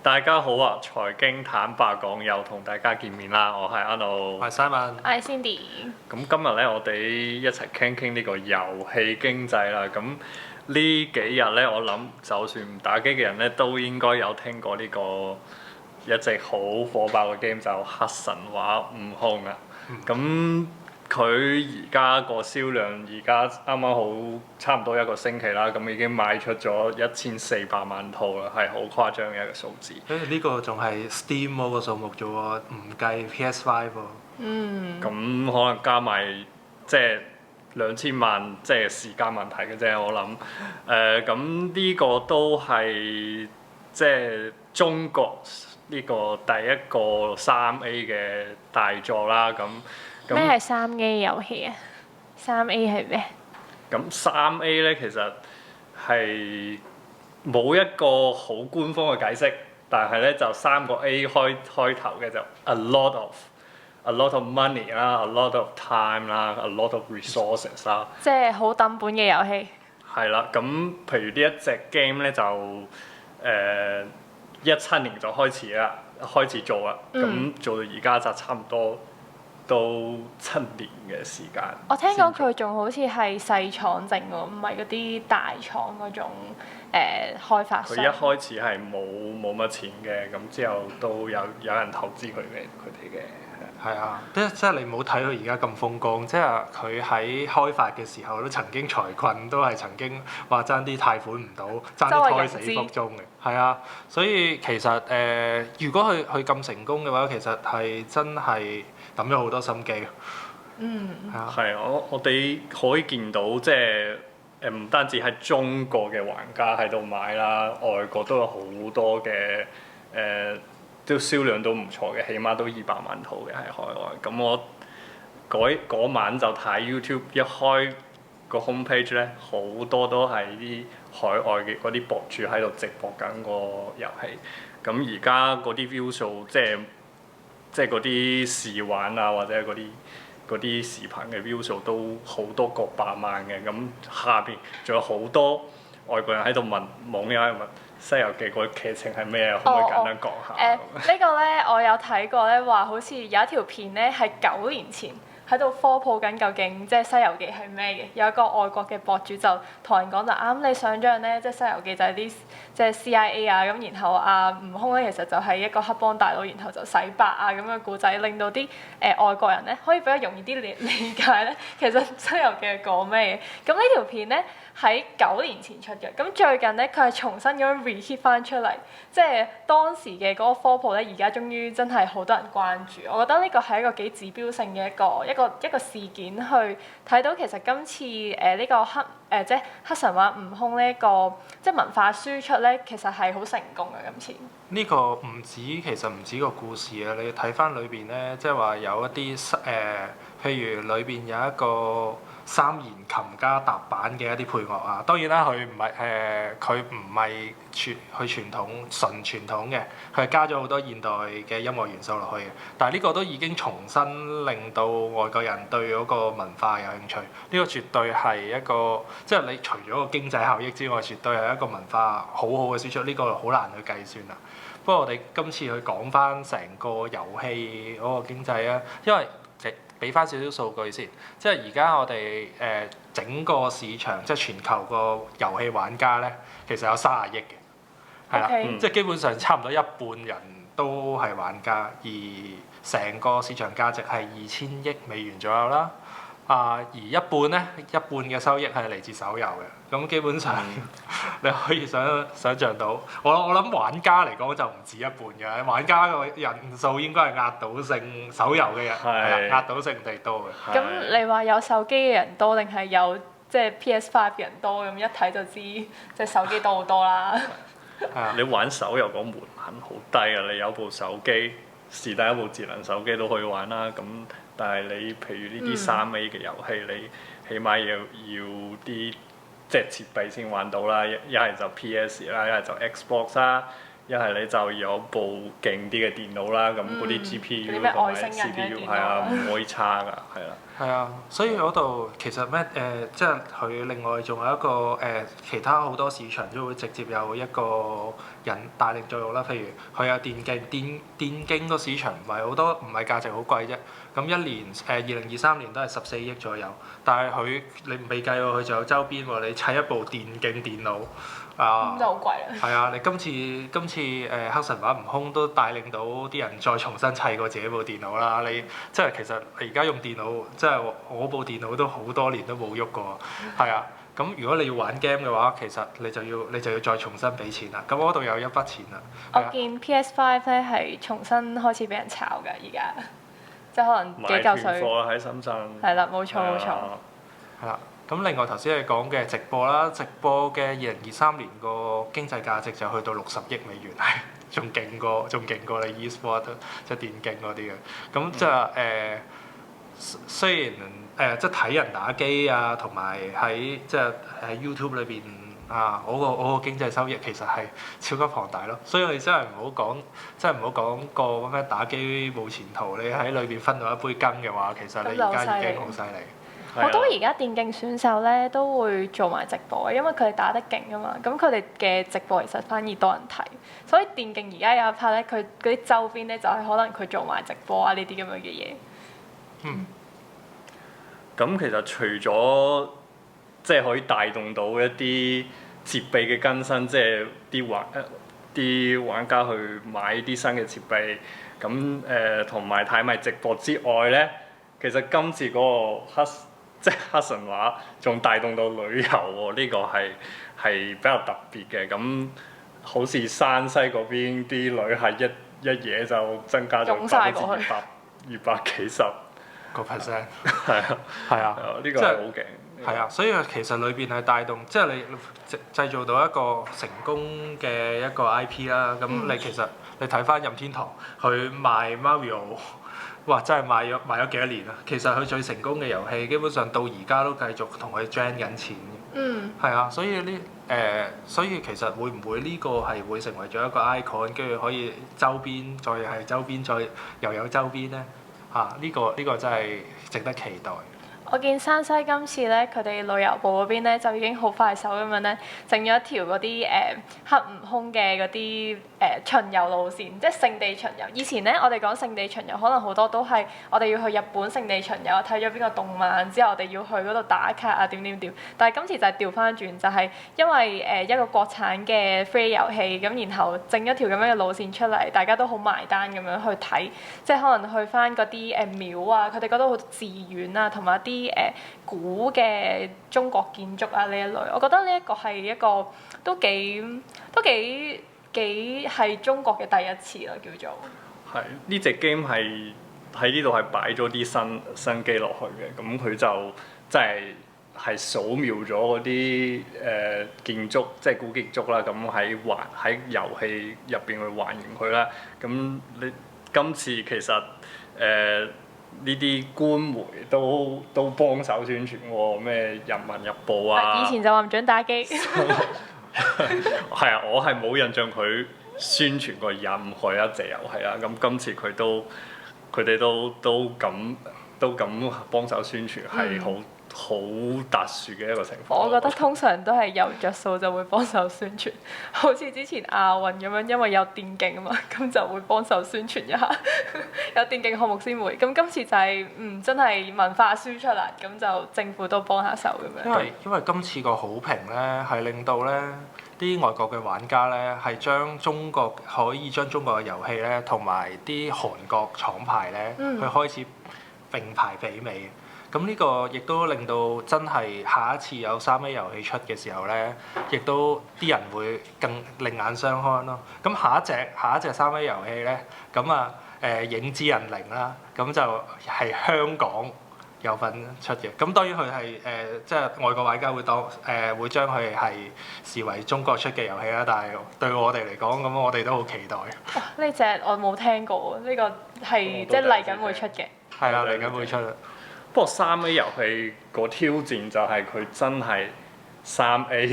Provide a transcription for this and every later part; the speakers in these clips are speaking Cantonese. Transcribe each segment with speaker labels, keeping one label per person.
Speaker 1: 大家好啊！財經坦白講又同大家見面啦，我係阿奴，
Speaker 2: 我係 Simon，
Speaker 3: 我係 Cindy。
Speaker 1: 咁今日咧，我哋一齊傾呢個遊戲經濟啦。咁呢幾日咧，我諗就算唔打機嘅人咧，都應該有聽過呢個一直好火爆嘅 game 就《黑神話：悟空》啊。咁佢而家個銷量而家啱啱好差唔多一個星期啦，咁已經賣出咗1400萬套啦，係好誇張嘅一個數字。
Speaker 2: 呢個仲係 Steam 嗰個數目啫喎，唔計 PS5 喎。
Speaker 1: 咁可能加埋即係2000萬，即係時間問題嘅啫，我諗。咁呢個都係即係中國呢個第一個3A 嘅大作啦，咁。
Speaker 3: 咩係3A 遊戲啊？3A 係咩？
Speaker 1: 咁3A 咧其實係冇一個好官方嘅解釋，但係咧就3個 A 開頭嘅就 a lot of money 啦，a lot of time 啦，a lot of resources 啦。
Speaker 3: 即係好抌本嘅遊戲。係
Speaker 1: 啦，咁譬如呢一隻 game 咧就17年就開始做啦，咁做到而家就差唔多都7年嘅時間。
Speaker 3: 我聽講佢仲好似係細廠整喎，唔係嗰啲大廠嗰種開發商。
Speaker 1: 佢一開始係冇乜錢嘅，咁之後都有人投資佢哋嘅。
Speaker 2: 係啊，即係你唔好睇佢而家咁風光，即係佢喺開發嘅時候都曾經財困，都係曾經話爭啲貸款唔到，爭啲胎死腹中嘅。係啊，所以其實如果佢咁成功嘅話，其實係真係抌咗好多心機。係啊。
Speaker 1: 係我哋可以見到即係唔單止係中國嘅玩家喺度買啦，外國都有好多嘅都銷量都唔錯嘅，起碼都200萬套嘅喺海外。咁我嗰晚就睇 YouTube， 一開個 homepage 咧，好多都係啲海外嘅嗰啲博主喺度直播緊個遊戲。咁而家嗰啲 view 數，即係嗰啲試玩啊，或者嗰啲視頻嘅 view 數都好多個百萬嘅。咁下邊仲有好多外國人喺度網友喺度問《西遊記》個劇情係咩？可唔可以簡單講下？
Speaker 3: 呢個咧我有睇過咧，話好似有一條片咧係9年前喺度科普緊究竟即係《西遊記》係咩嘅。有一個外國嘅博主就同人講就啱，你想象咧即係《西遊記》就係啲即係 CIA 啊，咁然後悟空咧其實就係一個黑幫大佬，然後就洗白啊咁嘅故仔，令到啲外國人咧可以比較容易啲理解咧，其實《西遊記》係講咩嘅。咁呢條片咧喺9年前出嘅，咁最近咧佢係重新咁樣 re-hit 翻出嚟，即係當時嘅嗰個科普咧，而家終於真係好多人關注。我覺得呢個係一個幾指標性嘅一個事件，去睇到其實今次呢個即係黑神話悟空呢一個即係文化輸出咧，其實係好成功嘅今次。
Speaker 2: 呢個其實唔止個故事啊！你睇翻裏邊咧，即係話有一啲譬如裏邊有一個三弦琴加踏板嘅一啲配樂啊。當然啦，佢唔係傳統嘅，佢係加咗好多現代嘅音樂元素落去嘅。但係呢個都已經重新令到外國人對嗰個文化有興趣。呢個絕對係一個即係你除咗個經濟效益之外，絕對係一個文化好好嘅輸出。呢個好難去計算啦。不過我哋今次去講翻成個遊戲嗰個經濟啊，因為俾翻少少數據先，即係而家我哋整個市場即係全球個遊戲玩家咧，其實有30億嘅，係啦，即係基本上差唔多一半人都係玩家，而成個市場價值係2000億美元左右啦。而一半嘅收益係嚟自手遊嘅，咁基本上你可以想像到，我諗玩家嚟講就唔止一半嘅，玩家個人數應該係壓倒性手遊嘅人係啦，壓倒性地多嘅。
Speaker 3: 咁你話有手機嘅人多定係有即係 PS5 嘅人多？咁一睇就知即係手機多好多啦。
Speaker 1: 你玩手遊個門檻好低啊！你有部手機，是但一部智能手機都可以玩啦。咁但係你譬如呢啲3A 嘅遊戲，你起碼要啲即係設備先玩到啦。一係就 PS 啦，一係就 Xbox 啦。一係你就有部勁啲嘅電腦啦，咁嗰啲
Speaker 3: 嗰
Speaker 1: GPU
Speaker 3: 啲咩
Speaker 1: 同埋
Speaker 3: 外星人嘅
Speaker 1: CPU
Speaker 3: 電腦
Speaker 1: 係啊，唔可以差㗎，係啦。
Speaker 2: 係啊，所以嗰度其實咩即係佢另外仲有一個其他好多市場都會直接有一個人帶領作用啦。譬如佢有電競個市場唔係好多，唔係價值好貴啫。咁一年2023年都係14億左右，但係你未計喎，佢仲有周邊喎。你砌一部電競電腦啊，
Speaker 3: 咁就好貴啦。
Speaker 2: 係啊！你今次黑神話悟空都帶領到啲人再重新砌過自己部電腦啦。你即係其實你而家用電腦，即係我部電腦都好多年都冇喐過，係啊。咁如果你要玩 game 嘅話，其實你就要再重新俾錢啦。咁嗰度有一筆錢啦。
Speaker 3: 我見 PS5 咧係重新開始俾人炒㗎，而家即係可能幾嚿水。
Speaker 1: 買斷貨啦喺深圳。
Speaker 3: 係啦，冇錯冇錯。
Speaker 2: 係啦。咁另外頭先你講嘅直播啦，直播嘅2023年個經濟價值就去到60億美元，係仲勁過你 e-sport 即係電競嗰啲嘅。咁即係雖然即係睇人打機啊，同埋喺 YouTube 裏邊啊，我個經濟收益其實係超級龐大咯。所以你真係唔好講個咩打機冇前途，你喺裏邊分到一杯羹嘅話，其實你而家已經好犀利。
Speaker 3: 好多而家電競選手咧都會做埋直播，因為佢哋打得勁啊嘛。咁佢哋嘅直播其實反而多人睇，所以電競而家有一 part 咧，佢嗰啲周邊咧就係可能佢做埋直播啊呢啲咁樣嘅嘢。
Speaker 1: 咁其實除咗即係可以帶動到一啲設備嘅更新，即係啲玩家去買啲新嘅設備，咁同埋睇埋直播之外咧，其實今次嗰個黑神話仲帶動到旅遊喎，呢個係比較特別嘅。咁好似山西嗰邊啲旅客一嘢就增加咗200幾10%。
Speaker 2: %
Speaker 1: 係啊，
Speaker 2: 係啊，
Speaker 1: 呢個係好勁。
Speaker 2: 係啊，所以其實裏邊係帶動，即係你製造到一個成功嘅一個 IP 啦。咁你其實你睇翻任天堂，佢賣 Mario， 哇！真係賣咗幾多年啊！其實佢最成功嘅遊戲，基本上到而家都繼續同佢賺緊錢嘅。係啊，所以其實會唔會呢個係會成為咗一個 icon，跟住可以周邊再係周邊再又有周邊咧？呢個真係值得期待。
Speaker 3: 我見山西今次咧，佢哋旅遊部嗰邊咧就已經好快手咁樣咧，整咗一條嗰啲黑悟空嘅嗰啲巡遊路線，即係聖地巡遊。以前咧，我哋講聖地巡遊，可能好多都係我哋要去日本聖地巡遊，睇咗邊個動漫之後，我哋要去嗰度打卡啊點。但係今次就係調翻轉，就係因為一個國產嘅 free 遊戲，咁然後整一條咁樣嘅路線出嚟，大家都好埋單咁樣去睇，即係可能去翻嗰啲廟啊，佢哋覺得好寺院啊，同埋啲古嘅中國建築啊呢一類，我覺得呢一個係一個都幾係中國嘅第一次啦，叫做。
Speaker 1: 係呢隻 game 係喺呢度係擺咗啲新機落去嘅，咁佢就即係掃描咗嗰啲建築，即係古建築啦，咁喺遊戲入邊去還原佢啦。咁你今次其實呢啲官媒都幫手宣傳喎，咩人民日報啊。
Speaker 3: 以前就話唔準打機。
Speaker 1: 係啊，我係冇印象佢宣傳過任何一隻遊戲啦。咁今次佢哋都咁幫手宣傳，係好特殊嘅一個情況。
Speaker 3: 我覺得通常都係有着數就會幫手宣傳，好似之前亞運咁樣，因為有電競啊嘛，咁就會幫手宣傳一下，有電競項目先會。咁今次就係真係文化輸出啦，咁就政府都幫下手咁樣。
Speaker 2: 因為今次個好評咧，係令到咧啲外國嘅玩家咧係可以將中國嘅遊戲咧同埋啲韓國廠牌咧去開始並排媲美。咁呢個亦都令到真係下一次有3A 遊戲出嘅時候咧，亦都啲人會更另眼相看咯。咁下一隻3A 遊戲咧，咁影之人靈啦，咁就係香港有份出嘅。咁當然佢係即係外國玩家會會將佢係視為中國出嘅遊戲啦。但係對我哋嚟講，咁我哋都好期待。
Speaker 3: 呢隻我冇聽過，呢個係即係嚟緊會出嘅。
Speaker 2: 係啦，嚟緊會出啦。
Speaker 1: 不過3A 遊戲個挑戰就係佢真係3A，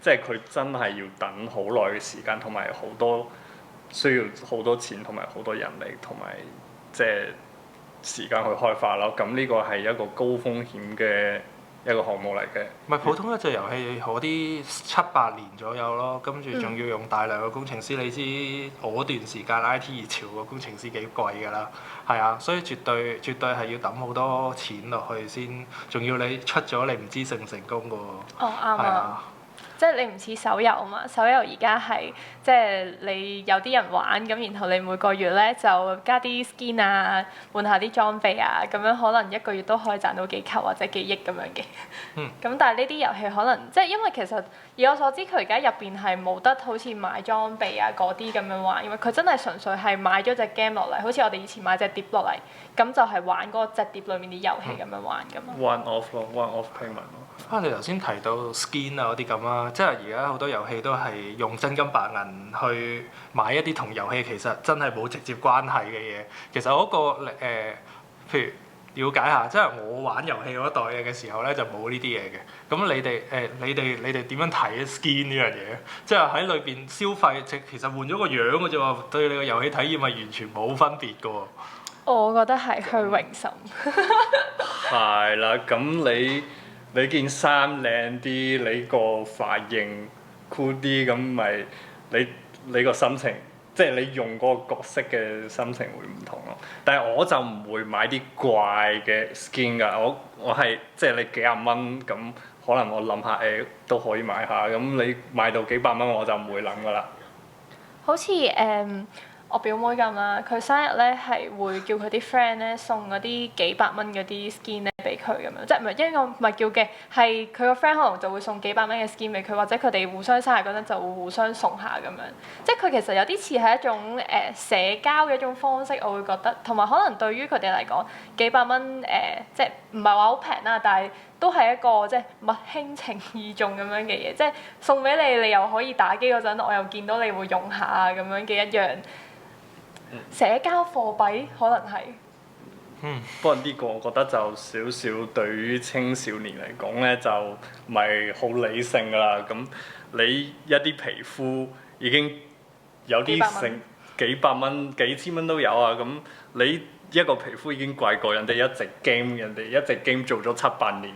Speaker 1: 即係佢真係要等好耐嘅時間，同埋好多需要好多錢同埋好多人力同埋即係時間去開發咯。咁呢個係一個高風險嘅一個項目嚟嘅。
Speaker 2: 唔係普通一隻遊戲嗰啲7-8年左右咯，跟住仲要用大量嘅工程師。你知嗰段時間 IT 熱潮個工程師幾貴㗎啦，係啊，所以絕對係要抌好多錢落去先，仲要你出咗你唔知成唔成功㗎喎。
Speaker 3: 哦，啱啊。即係你唔似手遊啊嘛，手遊而家係即係你有啲人玩咁，然後你每個月咧就加啲 skin 啊，換下啲裝備啊，咁樣可能一個月都可以賺到幾球或者幾億咁樣嘅。咁但係呢啲遊戲可能即係因為其實以我所知，佢而家入邊係冇得好似買裝備啊嗰啲咁樣玩，因為佢真係純粹係買咗隻 game 落嚟，好似我哋以前買隻碟落嚟，咁就係玩嗰隻碟裡面啲遊戲咁樣玩㗎嘛。
Speaker 1: One off 咯，one off payment 咯。
Speaker 2: 你頭先提到 skin 啊嗰啲咁啊，即係而家好多遊戲都係用真金白銀去買一啲同遊戲其實真係冇直接關係嘅嘢。其實嗰個譬如了解下，即係我玩遊戲嗰代嘅時候咧就冇呢啲嘢嘅。咁你哋點樣睇 skin 呢樣嘢？即係喺裏邊消費，其實換咗個樣嘅啫喎，對你個遊戲體驗係完全冇分別嘅喎。
Speaker 3: 我覺得係虛榮心。
Speaker 1: 係啦，咁你件衫靚啲，你個髮型酷啲，咁咪你個心情，即係你用嗰個角色嘅心情會唔同咯。但係我就唔會買啲怪嘅 skin 㗎，我係即係你幾廿蚊咁，可能我諗下都可以買下，咁你買到幾百蚊我就唔會諗㗎啦。
Speaker 3: 好似我表妹咁啦，佢生日咧係會叫佢啲 friend 咧送嗰啲幾百蚊嗰啲 skin 咧俾佢咁樣，即係唔係因為我唔係叫嘅，係佢個 friend 可能就會送幾百蚊嘅 skin 俾佢，或者佢哋互相生日嗰陣就會互相送下咁樣，即係佢其實有啲似係一種社交嘅一種方式，我會覺得，同埋可能對於佢哋嚟講幾百蚊即係唔係話好平啦，但係都係一個即係物輕情意重咁樣嘅嘢，即係送俾你，你又可以打機嗰陣，我又見到你會用下咁樣嘅一樣。社交貨幣可能係，
Speaker 1: 不過呢個我覺得就少少對於青少年嚟講咧，就唔係好理性㗎啦。咁你一啲皮膚已經有啲成幾百蚊、幾千蚊都有啊。咁你一個皮膚已經貴過人哋一隻 game，人哋一隻 game 做咗7-8年，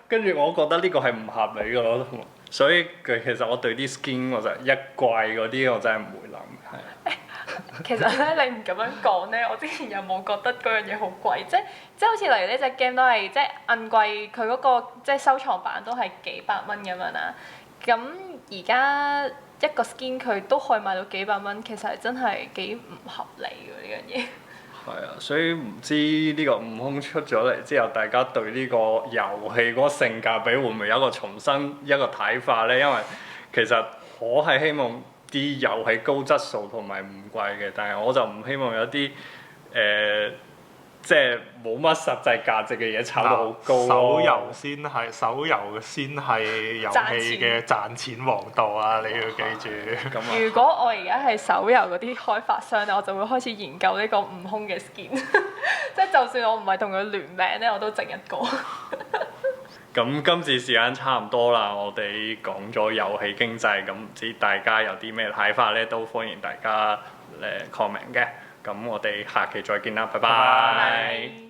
Speaker 1: 跟住我覺得呢個係唔合理㗎咯。所以其實我對啲 skin 我就一貴嗰啲我真係唔會諗，係。
Speaker 3: 其實咧，你唔咁樣講咧，我之前又冇覺得嗰樣嘢好貴，即係好似例如呢隻 game 都係即係銀貴，佢嗰個即係收藏版都係幾百蚊咁樣啦。咁而家一個 skin 佢都可以賣到幾百蚊，其實係真係幾唔合理㗎呢樣嘢。
Speaker 1: 係啊，所以唔知呢個悟空出咗嚟之後，大家對呢個遊戲嗰個性價比會唔會有一個重新一個睇法咧？因為其實我係希望啲遊戲高質素同埋唔貴嘅，但係我就唔希望有啲即係冇乜實際價值嘅嘢炒到好高咯。
Speaker 2: 手遊先係遊戲嘅賺錢王道啊！你要記住。
Speaker 3: 如果我而家係手遊嗰啲開發商咧，我就會開始研究呢個悟空嘅 skin，即係就算我唔係同佢聯名咧，我都整一個。
Speaker 1: 咁今次時間差唔多啦，我哋講咗遊戲經濟，咁唔知大家有啲咩睇法咧，都歡迎大家comment嘅。咁我哋下期再見啦，拜拜。